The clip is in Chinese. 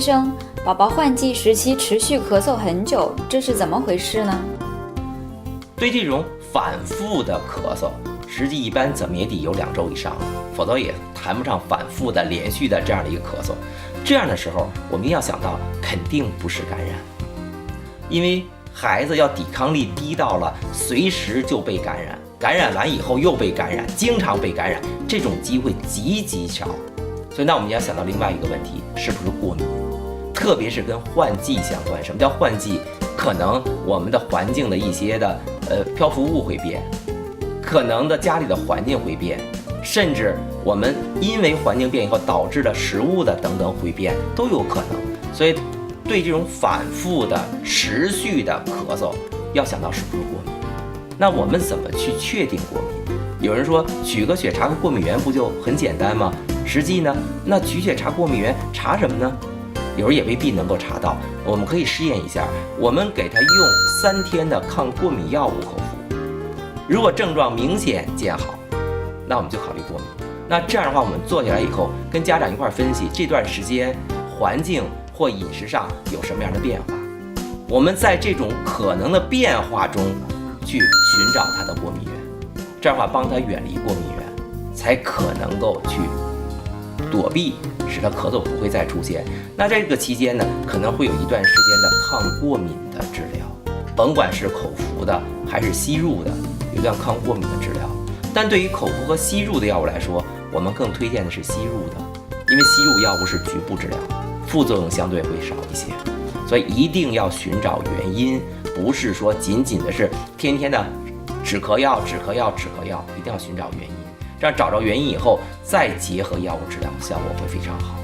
生，宝宝换季时期持续咳嗽很久，这是怎么回事呢？对这种反复的咳嗽，实际一般怎么也得有2周以上，否则也谈不上反复的连续的这样的一个咳嗽。这样的时候，我们要想到肯定不是感染，因为孩子要抵抗力低到了随时就被感染，感染完以后又被感染，经常被感染，这种机会极其少。所以那我们要想到另外一个问题，是不是过敏？特别是跟换季相关。什么叫换季？可能我们的环境的一些的漂浮物会变，可能的家里的环境会变，甚至我们因为环境变以后导致的食物的等等会变，都有可能。所以对这种反复的持续的咳嗽，要想到是不是过敏。那我们怎么去确定过敏？有人说取个血查个过敏源不就很简单吗？实际呢，那取血查过敏源查什么呢？有人也未必能够查到。我们可以试验一下，我们给他用3天的抗过敏药物口服，如果症状明显见好，那我们就考虑过敏。那这样的话，我们做下来以后，跟家长一块分析这段时间环境或饮食上有什么样的变化，我们在这种可能的变化中去寻找他的过敏源，这样的话帮他远离过敏源，才可能够去躲避，使他咳嗽不会再出现。那在这个期间呢，可能会有一段时间的抗过敏的治疗，甭管是口服的还是吸入的，有一段抗过敏的治疗。但对于口服和吸入的药物来说，我们更推荐的是吸入的，因为吸入药物是局部治疗，副作用相对会少一些。所以一定要寻找原因，不是说仅仅的是天天的止咳药、止咳药、止咳药，一定要寻找原因。这样找着原因以后，再结合药物治疗，效果会非常好。